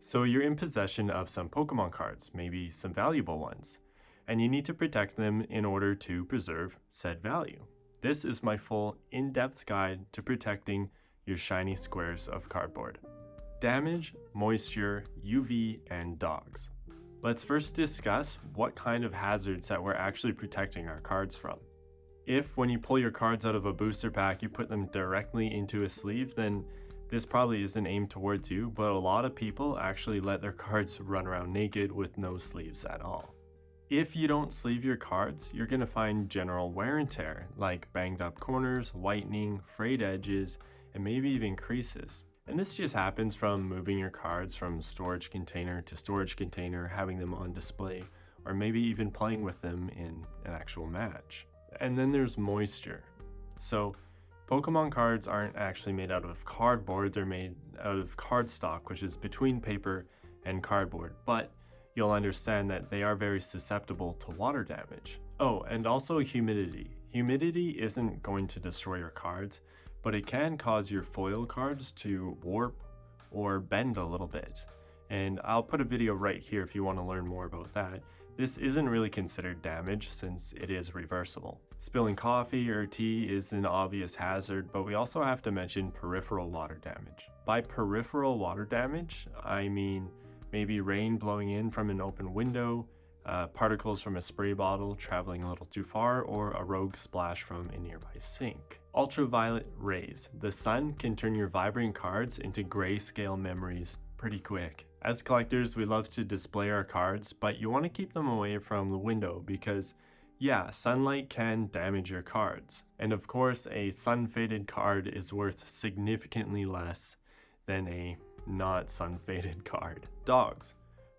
So you're in possession of some Pokemon cards, maybe some valuable ones, and you need to protect them in order to preserve said value. This is my full in-depth guide to protecting your shiny squares of cardboard. Damage, moisture, UV, and dogs. Let's first discuss what kind of hazards that we're actually protecting our cards from. If when you pull your cards out of a booster pack, you put them directly into a sleeve, then this probably isn't aimed towards you, but a lot of people actually let their cards run around naked with no sleeves at all. If you don't sleeve your cards, you're going to find general wear and tear, like banged up corners, whitening, frayed edges, and maybe even creases. And this just happens from moving your cards from storage container to storage container, having them on display, or maybe even playing with them in an actual match. And then there's moisture. So Pokemon cards aren't actually made out of cardboard, they're made out of cardstock, which is between paper and cardboard, but you'll understand that they are very susceptible to water damage. Oh, and also humidity. Humidity isn't going to destroy your cards, but it can cause your foil cards to warp or bend a little bit. And I'll put a video right here if you want to learn more about that. This isn't really considered damage since it is reversible. Spilling coffee or tea is an obvious hazard, but we also have to mention peripheral water damage. By peripheral water damage, I mean maybe rain blowing in from an open window, particles from a spray bottle traveling a little too far, or a rogue splash from a nearby sink. Ultraviolet rays. The sun can turn your vibrant cards into grayscale memories pretty quick. As collectors, we love to display our cards, but you want to keep them away from the window because, yeah, sunlight can damage your cards. And of course, a sun-faded card is worth significantly less than a not sun-faded card. Dogs.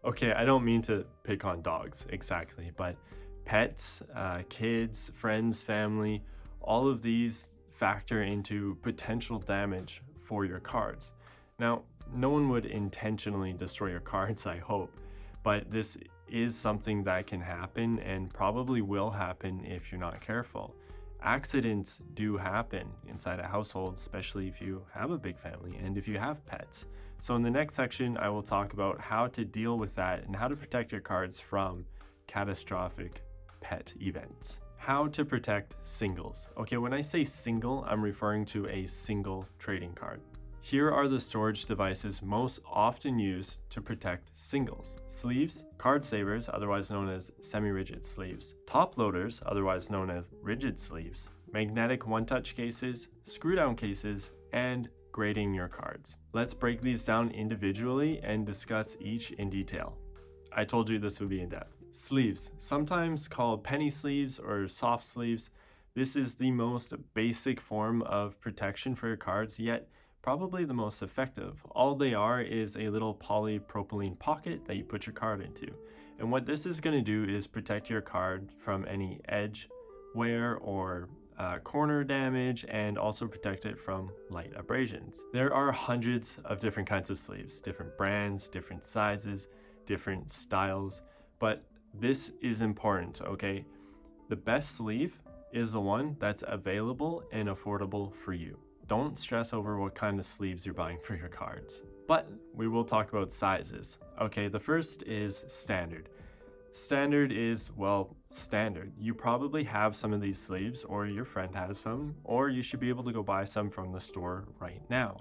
Okay, I don't mean to pick on dogs exactly, but pets, kids, friends, family, all of these factor into potential damage for your cards. Now, no one would intentionally destroy your cards, I hope, but this is something that can happen and probably will happen if you're not careful. Accidents do happen inside a household, especially if you have a big family and if you have pets. So in the next section, I will talk about how to deal with that and how to protect your cards from catastrophic pet events. How to protect singles. Okay, when I say single, I'm referring to a single trading card. Here are the storage devices most often used to protect singles. Sleeves, card savers, otherwise known as semi-rigid sleeves, top loaders, otherwise known as rigid sleeves, magnetic one-touch cases, screw-down cases, and grading your cards. Let's break these down individually and discuss each in detail. I told you this would be in depth. Sleeves, sometimes called penny sleeves or soft sleeves. This is the most basic form of protection for your cards, yet probably the most effective. All they are is a little polypropylene pocket that you put your card into. And what this is going to do is protect your card from any edge wear or corner damage, and also protect it from light abrasions. There are hundreds of different kinds of sleeves, different brands, different sizes, different styles, but this is important, okay? The best sleeve is the one that's available and affordable for you. Don't stress over what kind of sleeves you're buying for your cards. But we will talk about sizes. Okay, the first is standard. Standard is, well, standard. You probably have some of these sleeves, or your friend has some, or you should be able to go buy some from the store right now.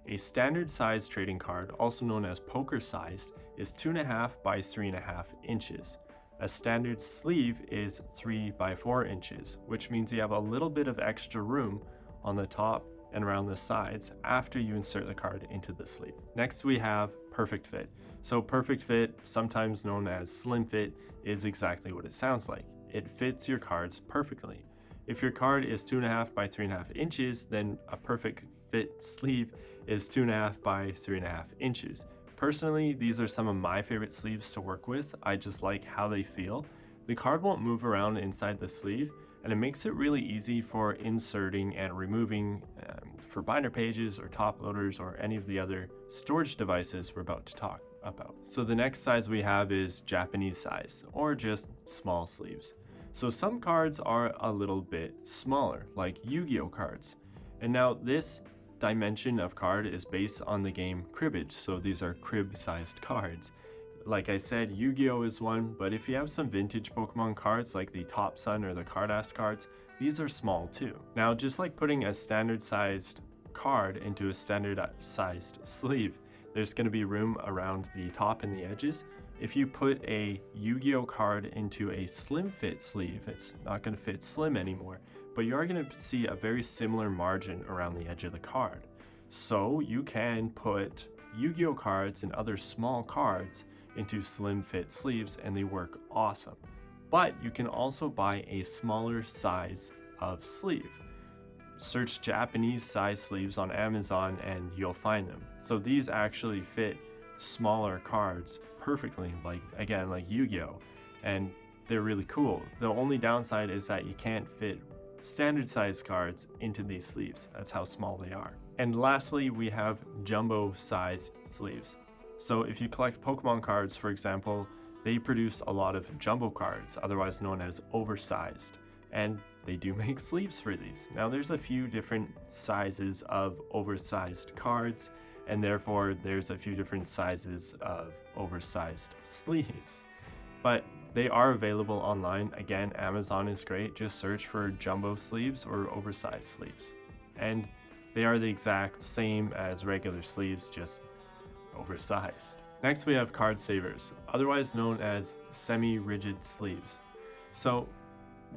A standard size trading card, also known as poker sized, is 2.5 by 3.5 inches. A standard sleeve is 3 by 4 inches, which means you have a little bit of extra room on the top and around the sides after you insert the card into the sleeve. Next we have perfect fit. So perfect fit, sometimes known as slim fit, is exactly what it sounds like. It fits your cards perfectly. If your card is 2.5 by 3.5 inches, then a perfect fit sleeve is 2.5 by 3.5 inches. Personally, these are some of my favorite sleeves to work with. I just like how they feel. The card won't move around inside the sleeve, and it makes it really easy for inserting and removing for binder pages or top loaders or any of the other storage devices we're about to talk about. So the next size we have is Japanese size, or just small sleeves. So some cards are a little bit smaller, like Yu-Gi-Oh cards. And now this dimension of card is based on the game cribbage, so these are crib-sized cards. Like I said, Yu-Gi-Oh is one, but if you have some vintage Pokemon cards like the Top Sun or the Cardass cards, these are small too. Now, just like putting a standard-sized card into a standard-sized sleeve, there's going to be room around the top and the edges. If you put a Yu-Gi-Oh card into a slim fit sleeve, it's not going to fit slim anymore, but you are going to see a very similar margin around the edge of the card. So you can put Yu-Gi-Oh cards and other small cards into slim fit sleeves and they work awesome. But you can also buy a smaller size of sleeve. Search Japanese size sleeves on Amazon and you'll find them. So these actually fit smaller cards perfectly, like Yu-Gi-Oh, and they're really cool. The only downside is that you can't fit standard size cards into these sleeves. That's how small they are. And lastly, we have jumbo sized sleeves. So if you collect Pokemon cards, for example, they produce a lot of jumbo cards, otherwise known as oversized, and they do make sleeves for these. Now there's a few different sizes of oversized cards, and therefore there's a few different sizes of oversized sleeves. But they are available online. Again, Amazon is great. Just search for jumbo sleeves or oversized sleeves. And they are the exact same as regular sleeves, just oversized. Next we have card savers, otherwise known as semi-rigid sleeves. So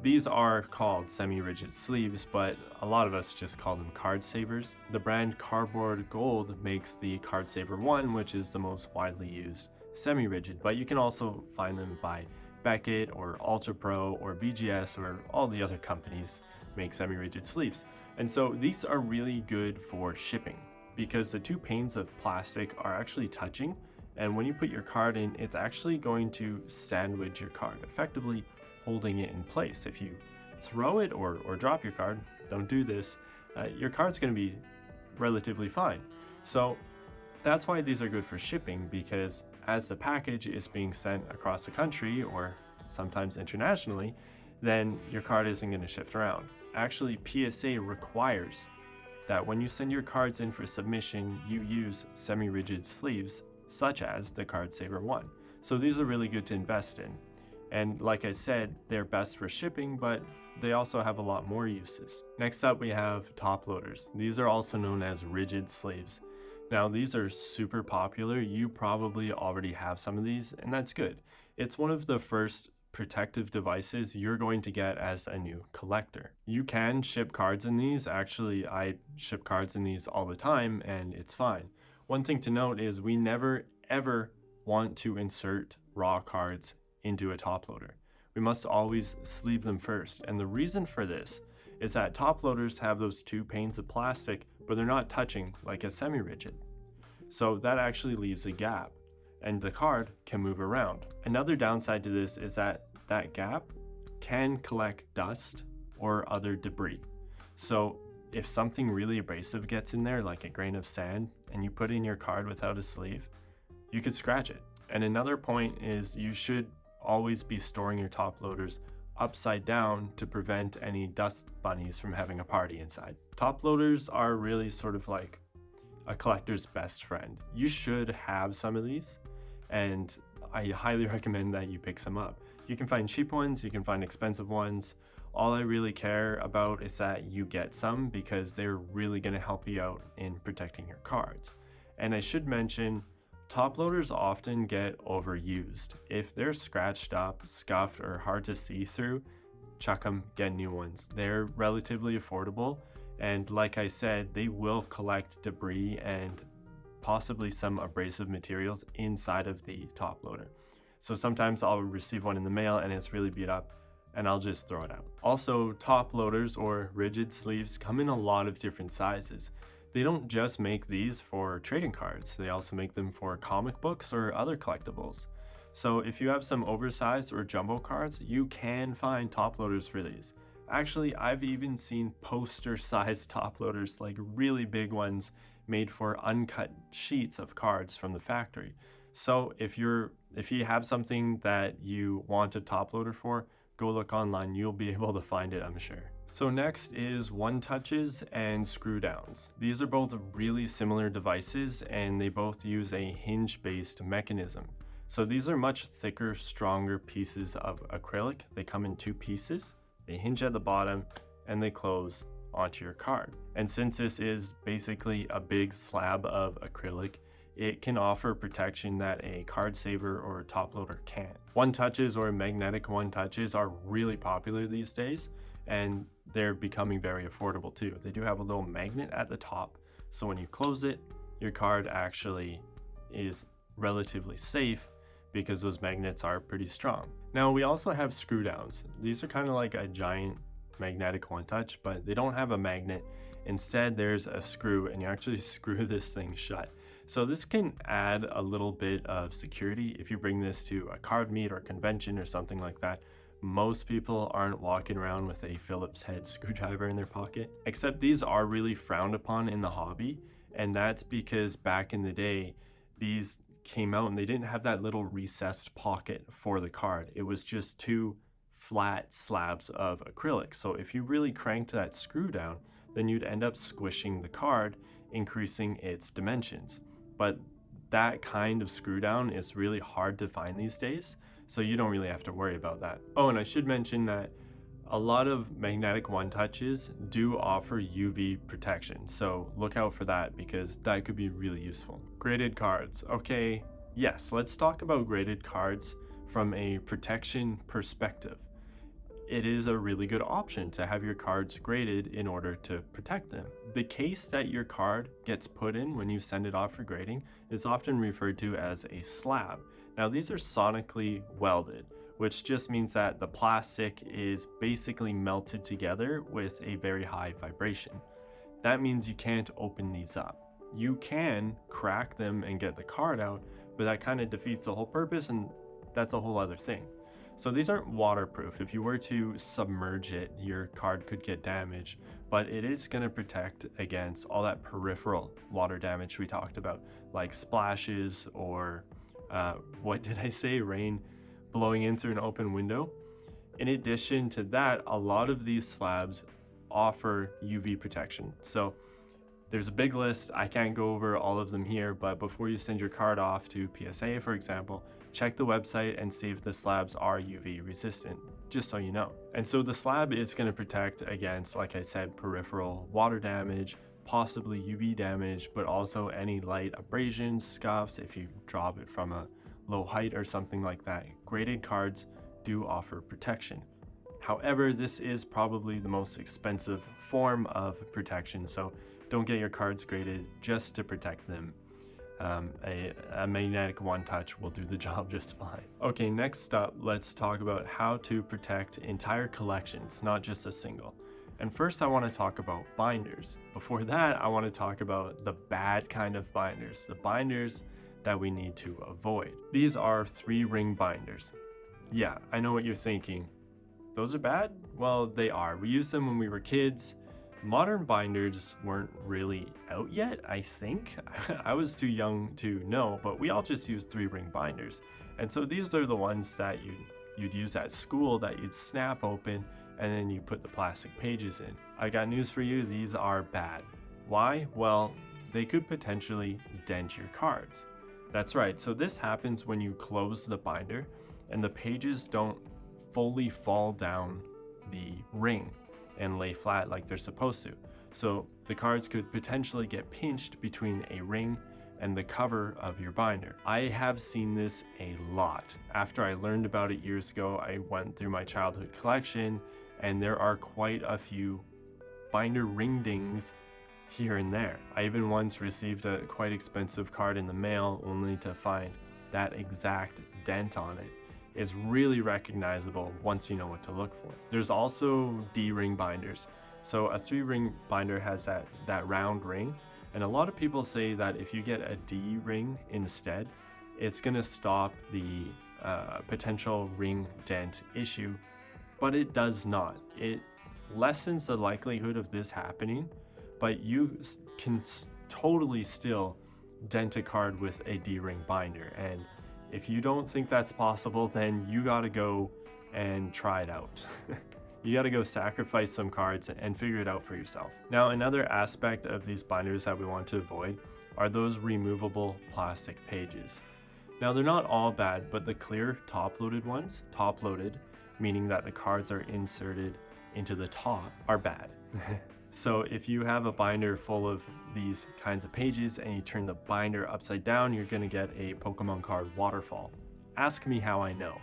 these are called semi-rigid sleeves, but a lot of us just call them card savers. The brand Cardboard Gold makes the Card Saver 1, which is the most widely used semi-rigid, but you can also find them by Beckett or Ultra Pro or BGS or all the other companies make semi-rigid sleeves. And so these are really good for shipping because the two panes of plastic are actually touching, and when you put your card in, it's actually going to sandwich your card, effectively holding it in place. If you throw it or drop your card, don't do this, your card's going to be relatively fine. So that's why these are good for shipping, because as the package is being sent across the country or sometimes internationally, then your card isn't going to shift around. Actually, PSA requires that when you send your cards in for submission, you use semi-rigid sleeves such as the Card Saver 1. So these are really good to invest in. And like I said, they're best for shipping, but they also have a lot more uses. Next up, we have top loaders. These are also known as rigid sleeves. Now, these are super popular. You probably already have some of these, and that's good. It's one of the first protective devices you're going to get as a new collector. You can ship cards in these. Actually, I ship cards in these all the time, and it's fine. One thing to note is we never, ever want to insert raw cards into a top loader. We must always sleeve them first, and the reason for this is that top loaders have those two panes of plastic, but they're not touching like a semi-rigid. So that actually leaves a gap, and the card can move around. Another downside to this is that that gap can collect dust or other debris. So if something really abrasive gets in there, like a grain of sand, and you put in your card without a sleeve, you could scratch it. And another point is you should always be storing your top loaders upside down to prevent any dust bunnies from having a party inside. Top loaders are really sort of like a collector's best friend. You should have some of these, and I highly recommend that you pick some up. You can find cheap ones, you can find expensive ones. All I really care about is that you get some, because they're really going to help you out in protecting your cards. And I should mention, top loaders often get overused. If they're scratched up, scuffed, or hard to see through, chuck them, get new ones. They're relatively affordable, and like I said, they will collect debris and possibly some abrasive materials inside of the top loader. So sometimes I'll receive one in the mail and it's really beat up, and I'll just throw it out. Also, top loaders or rigid sleeves come in a lot of different sizes. They don't just make these for trading cards, they also make them for comic books or other collectibles. So if you have some oversized or jumbo cards, you can find top loaders for these. Actually, I've even seen poster-sized top loaders, like really big ones, made for uncut sheets of cards from the factory. So if you have something that you want a top loader for, Go look online, you'll be able to find it, I'm sure. So next is one touches and screw downs. These are both really similar devices and they both use a hinge based mechanism. So these are much thicker, stronger pieces of acrylic. They come in two pieces, they hinge at the bottom and they close onto your card. And since this is basically a big slab of acrylic, it can offer protection that a card saver or a top loader can't. One touches or magnetic one touches are really popular these days, and they're becoming very affordable too. They do have a little magnet at the top, so when you close it, your card actually is relatively safe because those magnets are pretty strong. Now we also have screw downs. These are kind of like a giant magnetic one touch, but they don't have a magnet. Instead, there's a screw and you actually screw this thing shut. So this can add a little bit of security if you bring this to a card meet or convention or something like that. Most people aren't walking around with a Phillips head screwdriver in their pocket, except these are really frowned upon in the hobby. And that's because back in the day, these came out and they didn't have that little recessed pocket for the card. It was just two flat slabs of acrylic. So if you really cranked that screw down, then you'd end up squishing the card, increasing its dimensions. But that kind of screw down is really hard to find these days, so you don't really have to worry about that. Oh, and I should mention that a lot of magnetic one touches do offer UV protection, so look out for that because that could be really useful. Graded cards. Okay, yes, let's talk about graded cards from a protection perspective. It is a really good option to have your cards graded in order to protect them. The case that your card gets put in when you send it off for grading is often referred to as a slab. Now these are sonically welded, which just means that the plastic is basically melted together with a very high vibration. That means you can't open these up. You can crack them and get the card out, but that kind of defeats the whole purpose, and that's a whole other thing. So these aren't waterproof. If you were to submerge it, your card could get damaged, but it is going to protect against all that peripheral water damage we talked about, like splashes or what did I say? Rain blowing in through an open window. In addition to that, a lot of these slabs offer UV protection. So there's a big list. I can't go over all of them here, but before you send your card off to PSA, for example, check the website and see if the slabs are UV resistant, just so you know. And so the slab is going to protect against, like I said, peripheral water damage, possibly UV damage, but also any light abrasions, scuffs, if you drop it from a low height or something like that. Graded cards do offer protection. However, this is probably the most expensive form of protection, so don't get your cards graded just to protect them. A magnetic one touch will do the job just fine. Okay, next up, let's talk about how to protect entire collections, not just a single. And first I want to talk about binders. Before that, I want to talk about the bad kind of binders, the binders that we need to avoid. These are 3-ring binders. Yeah, I know what you're thinking. Those are bad? Well, they are. We used them when we were kids. Modern binders weren't really out yet, I think. I was too young to know, but we all just used 3-ring binders. And so these are the ones that you'd use at school that you'd snap open and then you put the plastic pages in. I got news for you, these are bad. Why? Well, they could potentially dent your cards. That's right, so this happens when you close the binder and the pages don't fully fall down the ring and lay flat like they're supposed to. So the cards could potentially get pinched between a ring and the cover of your binder. I have seen this a lot. After I learned about it years ago, I went through my childhood collection and there are quite a few binder ring dings here and there. I even once received a quite expensive card in the mail only to find that exact dent on it. Is really recognizable once you know what to look for. There's also D-ring binders. So a 3-ring binder has that round ring, and a lot of people say that if you get a D ring instead, it's gonna stop the potential ring dent issue, but it does not. It lessens the likelihood of this happening, but you can totally still dent a card with a D-ring binder. And if you don't think that's possible, then you gotta go and try it out. You gotta go sacrifice some cards and figure it out for yourself. Now, another aspect of these binders that we want to avoid are those removable plastic pages. Now, they're not all bad, but the clear top-loaded ones, top-loaded, meaning that the cards are inserted into the top, are bad. So if you have a binder full of these kinds of pages and you turn the binder upside down, you're gonna get a Pokemon card waterfall. Ask me how I know.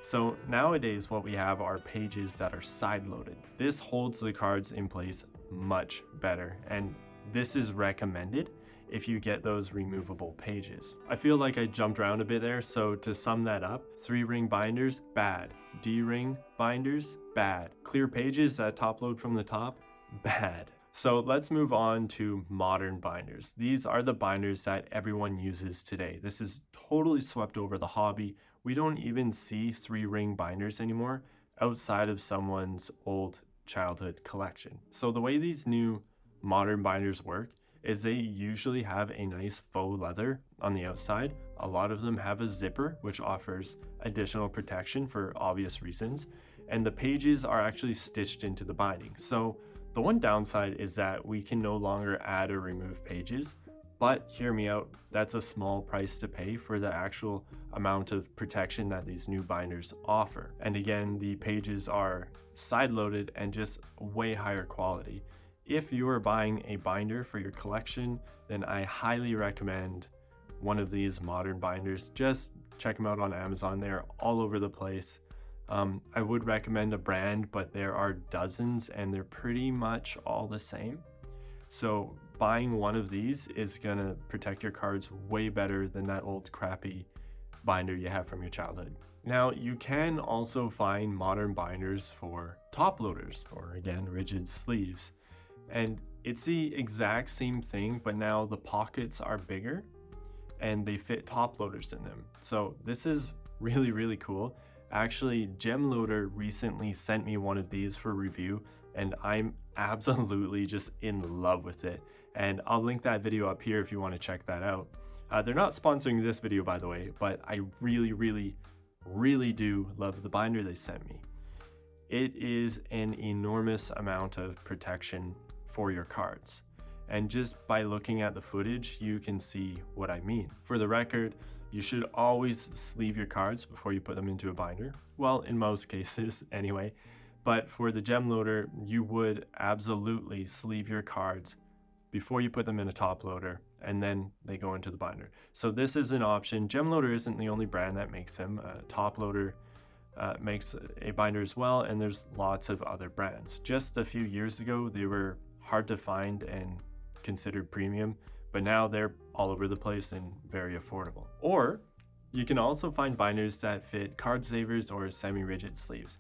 So nowadays what we have are pages that are side-loaded. This holds the cards in place much better, and this is recommended if you get those removable pages. I feel like I jumped around a bit there, so to sum that up, 3-ring binders, bad. D-ring binders, bad. Clear pages that top load from the top, bad. So let's move on to modern binders. These are the binders that everyone uses today. This is totally swept over the hobby. We don't even see 3-ring binders anymore outside of someone's old childhood collection. So the way these new modern binders work is they usually have a nice faux leather on the outside. A lot of them have a zipper, which offers additional protection for obvious reasons, and the pages are actually stitched into the binding. So the one downside is that we can no longer add or remove pages, but hear me out, that's a small price to pay for the actual amount of protection that these new binders offer. And again, the pages are side-loaded and just way higher quality. If you are buying a binder for your collection, then I highly recommend one of these modern binders. Just check them out on Amazon, they're all over the place. I would recommend a brand, but there are dozens and they're pretty much all the same. So buying one of these is gonna protect your cards way better than that old crappy binder you have from your childhood. Now, you can also find modern binders for top loaders, or again, rigid sleeves. And it's the exact same thing, but now the pockets are bigger and they fit top loaders in them. So this is really, really cool. Actually, Gemloader recently sent me one of these for review, and I'm absolutely just in love with it. And I'll link that video up here if you want to check that out. They're not sponsoring this video, by the way, but I really, really, really do love the binder they sent me. It is an enormous amount of protection for your cards. And just by looking at the footage, you can see what I mean. For the record, you should always sleeve your cards before you put them into a binder. Well, in most cases anyway. But for the Gemloader, you would absolutely sleeve your cards before you put them in a top loader, and then they go into the binder. So this is an option. Gemloader isn't the only brand that makes them. Top loader makes a binder as well, and there's lots of other brands. Just a few years ago, they were hard to find and considered premium, but now they're all over the place and very affordable. Or you can also find binders that fit card savers or semi-rigid sleeves.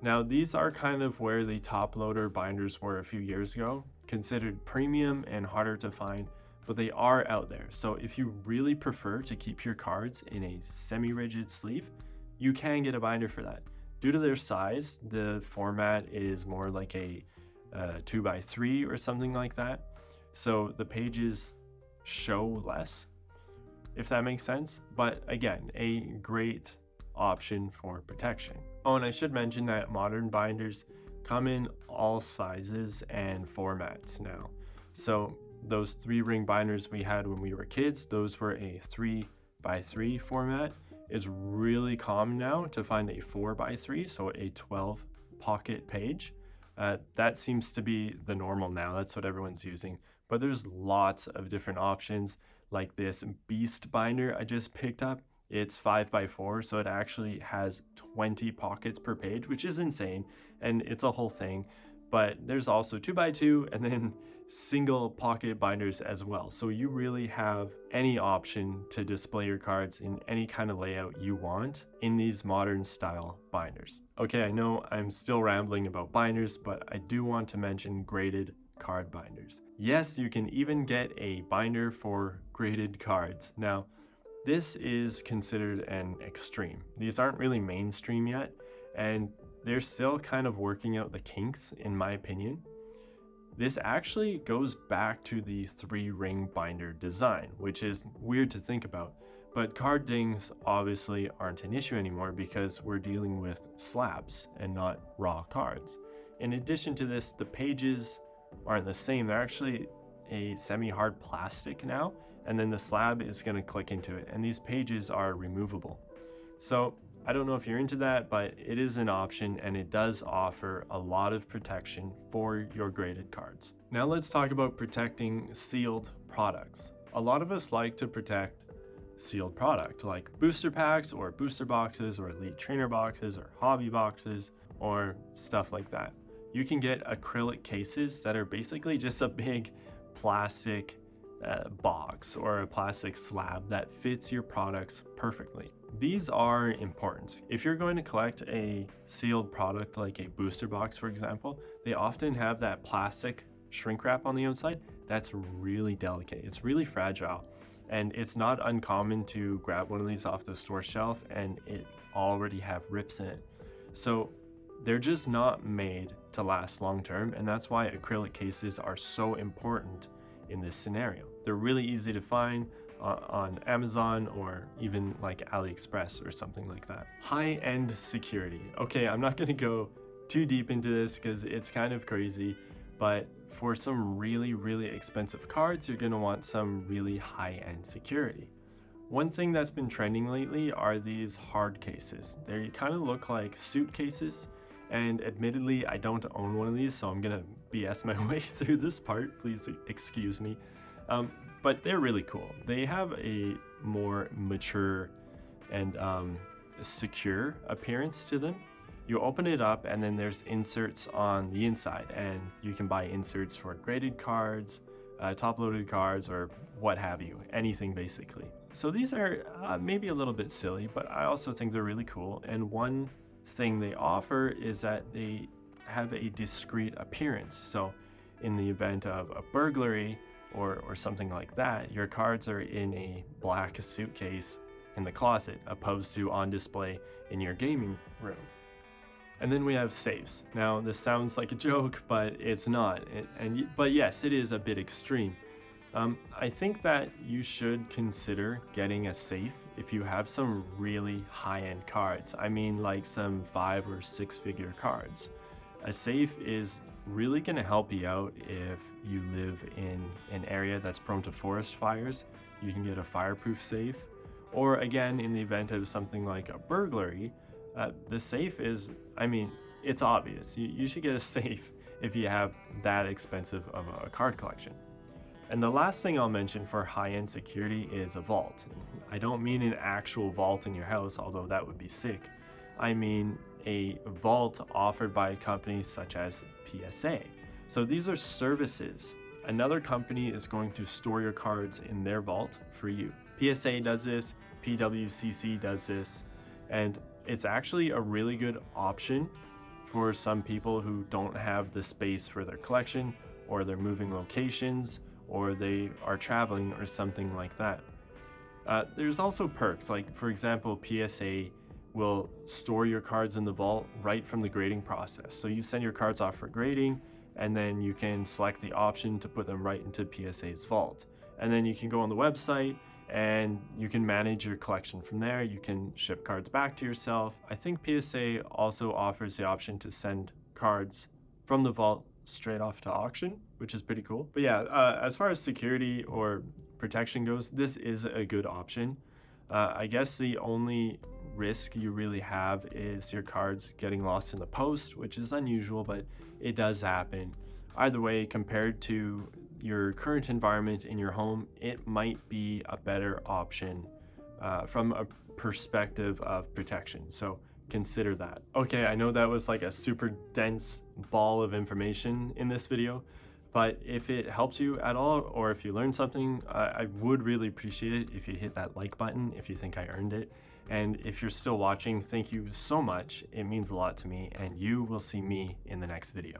Now, these are kind of where the top loader binders were a few years ago, considered premium and harder to find, but they are out there. So if you really prefer to keep your cards in a semi-rigid sleeve, you can get a binder for that. Due to their size, the format is more like a 2x3 or something like that. So the pages show less, if that makes sense. But again, a great option for protection. Oh, and I should mention that modern binders come in all sizes and formats now. So those 3-ring binders we had when we were kids, those were a 3x3 format. It's really common now to find a 4x3, so a 12 pocket page. That seems to be the normal now. That's what everyone's using. But there's lots of different options, like this Beast binder I just picked up. It's 5x4, so it actually has 20 pockets per page, which is insane, and it's a whole thing. But there's also 2x2 and then single pocket binders as well. So you really have any option to display your cards in any kind of layout you want in these modern style binders. Okay, I know I'm still rambling about binders, but I do want to mention graded card binders. Yes, you can even get a binder for graded cards. Now, this is considered an extreme. These aren't really mainstream yet, and they're still kind of working out the kinks, in my opinion. This actually goes back to the 3-ring binder design, which is weird to think about, But card dings obviously aren't an issue anymore because we're dealing with slabs and not raw cards. In addition to this, the pages aren't the same. They're actually a semi-hard plastic now, and then the slab is going to click into it, and these pages are removable. So I don't know if you're into that, but it is an option and it does offer a lot of protection for your graded cards. Now let's talk about protecting sealed products. A lot of us like to protect sealed product like booster packs or booster boxes or elite trainer boxes or hobby boxes or stuff like that. You can get acrylic cases that are basically just a big plastic box or a plastic slab that fits your products perfectly. These are important. If you're going to collect a sealed product like a booster box, for example, they often have that plastic shrink wrap on the outside that's really delicate. It's really fragile. And it's not uncommon to grab one of these off the store shelf and it already have rips in it. So they're just not made to last long term, and that's why acrylic cases are so important in this scenario. They're really easy to find on Amazon or even like AliExpress or something like that. High-end security. Okay, I'm not gonna go too deep into this because it's kind of crazy, but for some really expensive cards, you're gonna want some really high-end security. One thing that's been trending lately are these hard cases. They kind of look like suitcases, and admittedly, I don't own one of these, so I'm gonna BS my way through this part, please excuse me. But they're really cool. They have a more mature and secure appearance to them. You open it up and then there's inserts on the inside, and you can buy inserts for graded cards, top-loaded cards, or what have you, anything basically. So these are maybe a little bit silly, but I also think they're really cool. And one thing they offer is that they have a discreet appearance. So in the event of a burglary or something like that, your cards are in a black suitcase in the closet opposed to on display in your gaming room. And then we have safes. Now this sounds like a joke, but it's not. But yes, it is a bit extreme. I think that you should consider getting a safe if you have some really high-end cards. I mean, like some 5 or 6 figure cards. A safe is really going to help you out if you live in an area that's prone to forest fires. You can get a fireproof safe. Or again, in the event of something like a burglary, the safe is, I mean, it's obvious. You should get a safe if you have that expensive of a card collection. And the last thing I'll mention for high-end security is a vault. I don't mean an actual vault in your house, although that would be sick. I mean a vault offered by companies such as PSA. So these are services. Another company is going to store your cards in their vault for you. PSA does this, PWCC does this, and it's actually a really good option for some people who don't have the space for their collection, or they're moving locations, or they are traveling or something like that. There's also perks, like for example, PSA will store your cards in the vault right from the grading process. So you send your cards off for grading, and then you can select the option to put them right into PSA's vault. And then you can go on the website and you can manage your collection from there. You can ship cards back to yourself. I think PSA also offers the option to send cards from the vault straight off to auction, which is pretty cool. But yeah, as far as security or protection goes, this is a good option. I guess the only risk you really have is your cards getting lost in the post, which is unusual, but it does happen. Either way, compared to your current environment in your home, it might be a better option from a perspective of protection. So consider that. Okay, I know that was like a super dense ball of information in this video, but if it helps you at all, or if you learned something, I would really appreciate it if you hit that like button if you think I earned it. And if you're still watching, thank you so much. It means a lot to me, and you will see me in the next video.